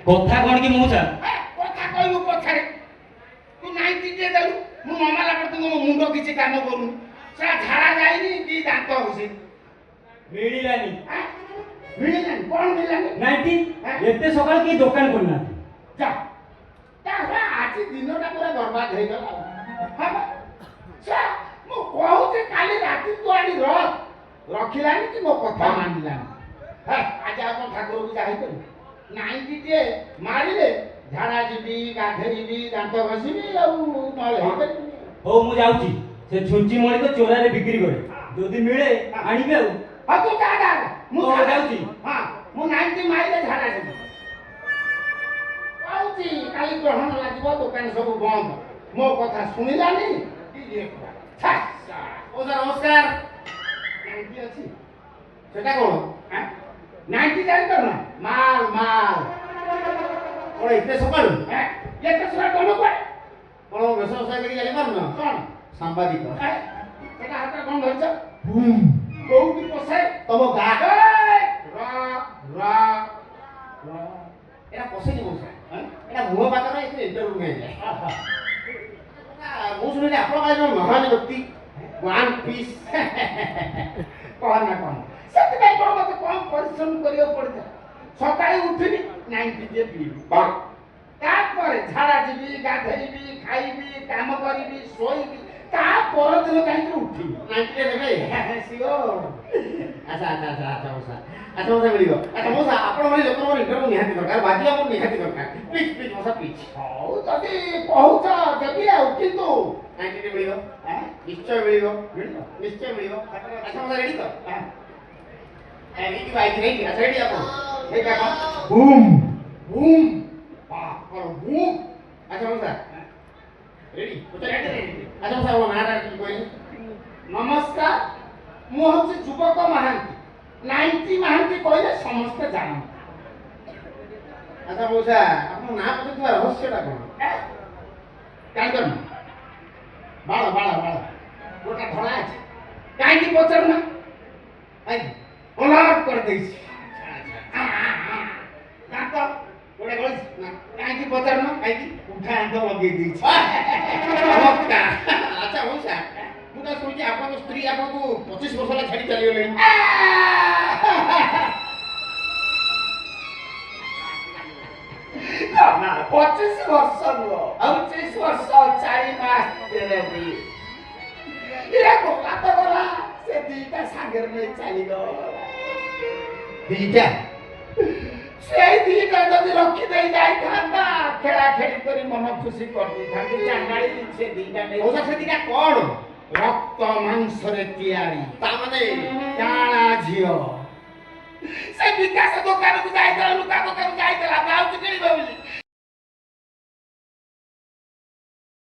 কথা কଣ কি মৌসা কথা কইবু পছারে তু নাইটি দিয়ে দেলু মু মামালা পর তুম মুন্ড কিছু কাম করু সা ঝাড়া যায়নি কি দাঁত হউছি মিলিলানি মিলিলানি কোন মিলিলানি নাইটি এতে সকাল কি দোকান করনা যা তা আজি দিনটা পুরা বরবাদ হই গলা হ্যাঁ সা মু কহুছে কালি রাতি তু আনি রখিলানি কি মো কথা মানিলানি হ্যাঁ আজ আপন ঠাকুরকে যাই করি নাইটি দিয়ে মারিলে ঝাড়া ଯିବି ଗାଧେଇବି ଦାନ୍ତ ଘଷିବି ଆଉ ନହେଲେ ହେଇପାରିବି ହଉ ମୁଁ ଯାଉଛି ସେ ଛୁଞ୍ଚି ମଳି ତ ଚୋରାରେ ବିକ୍ରି କରେ ଯଦି ମିଳେ ଆଣିବି ଆଉ ହଁ ତୁ ଯା ଯା ମୁଁ ଯାଉଛି ହଁ ମୁଁ ନାଇଟି ମାରିଲେ ଝାଡ଼ା ଯିବି କହୁଛି କାଲି ଗ୍ରହଣ ଲାଗିବ ଦୋକାନ ସବୁ ବନ୍ଦ ମୋ କଥା ଶୁଣିଲାନି କି ଇଏ ଓଜା ନମସ୍କାର ନାଇଟି ଅଛି ସେଟା କ'ଣ ନାଇଟି ଜାଣିପାରୁନା ମାଲ ମାଲ କଣ ଏତେ ସକାଳୁ ଏତେ ସମୟ ତମେ କୁଆଡେ କଣ ବେଶ କରି ଜାଣିପାରୁନ କ'ଣ ସାମ୍ବାଦିକ ସେଟା ହାତରେ କ'ଣ ଧରିଛ କୋଉଠି ପଶାଏ ତମ ଗାଁ ଏଟା ପଶେନି ମଉସା ଏଟା ମୁହଁ ପାଖରେ ଏଥିରେ ଇଣ୍ଟରଭ୍ୟୁ ନିଆଯାଏ ମୁଁ ଶୁଣିଲି ଆପଣ ଜଣେ ମହାନ ବ୍ୟକ୍ତି ୱାନ୍ ପିସ୍ କହନା କ'ଣ ସେଥିପାଇଁ କ'ଣ ମତେ କମ୍ ପରିଶ୍ରମ କରିବାକୁ ପଡ଼ିଥିଲା ସକାଳେ ଉଠିବି ନାଇଟି ଟିକେ ପିଇବି ତାପରେ ଝାଡ଼ା ଯିବି ଗାଧେଇବି ଖାଇବି କାମ କରିବି ଶୋଇବି ତା ପରଦିନ କାହିଁକି ଉଠିବି ନାଇଟିରେ ନେବେ ସିଓର ଆଚ୍ଛା ଆଚ୍ଛା ଆଚ୍ଛା ଆଚ୍ଛା ମଉସା ଆଚ୍ଛା ମଉସା ମିଳିବ ଆଚ୍ଛା ମଉସା ଆପଣ ଭଳି ଲୋକଙ୍କର ଇଣ୍ଟରଭ୍ୟୁ ନିହାତି ଦରକାର ବାଜିବା ମୋର ନିହାତି ଦରକାର ପ୍ଲିଜ୍ ପ୍ଲିଜ୍ ମଉସା ପ୍ଲିଜ୍ ହଉ ଯଦି କହୁଛ ଦେବି ଆଉ କିନ୍ତୁ ନାଇଟିରେ ମିଳିବ ନିଶ୍ଚୟ ମିଳିବ ନିଶ୍ଚୟ ମିଳିବ ଆଚ୍ଛା ମଉସା ରେଡି ତ ଏଇଠି ବାଇକ୍ ନେଇକି ଆଚ୍ଛା ରେଡି ଆପଣ ଏଇଟା କ'ଣ ବୁମ୍ ବୁମ୍ କ'ଣ ବୁମ୍ ଆଚ୍ଛା ମଉସା ରେଡି ଆଚ୍ଛା ମଉସା ମୋ ନାଁଟା ଟିକେ କହିଲେ ନମସ୍କାର ମୁଁ ହେଉଛି ଯୁବକ ମହାନ୍ତି ନାଇଟି ମହାନ୍ତି କହିଲେ ସମସ୍ତେ ଜାଣନ୍ତି ଆଚ୍ଛା ମଉସା ଆପଣଙ୍କ ନାଁ ପଚାରୁଥିବା ରହସ୍ୟଟା କ'ଣ ଜାଣିପାରୁନ ବାଳ ବାଳ ବାଳ ଗୋଟା ଧଳା ଅଛି କାହିଁକି ପଚାରୁନା କାହିଁକି ଅଲର୍ଟ କରିଦେଇଛି ଦାନ୍ତ ଗୋଟେ ଗଳିଛି କାହିଁକି ପଚାରୁନ କାହିଁକି ଉଠା ଦାନ୍ତ ଲଗେଇ ଦେଇଛି ଆଚ୍ଛା ମଉସା ମୁଁ ତ ଶୁଣିଛି ଆପଣଙ୍କ ସ୍ତ୍ରୀ ଆପଣଙ୍କୁ 25 ବର୍ଷ ହେଲା ଛାଡ଼ି ଚାଲିଗଲେଣି ନା 25 ବର୍ଷ ନୁହଁ 25 ବର୍ଷ 4 ମାସ ତେରେବି ଇଏ ଗଲା ତ ଗଲା ସେ ଦିଟା ସାଙ୍ଗରେ ନେଇ ଚାଲିଗଲା ଦିଟା ସେଇ ଦିଟା ଯଦି ରଖିଦେଇ ଯାଇଥାନ୍ତା ଖେଳା ଖେଳି କରି ମନ ଖୁସି କରିଦେଇଥାନ୍ତି ଚାଙ୍ଗାଳି ସେ ଦିଟା ନେଇ ମଉସା ସେ ଦିଟା କ'ଣ ରକ୍ତ ମାଂସରେ ତିଆରି ତା ମାନେ କାଣା ଝିଅ ସେ ବିକାଶ ଦୋକାନକୁ ଯାଇଥିଲା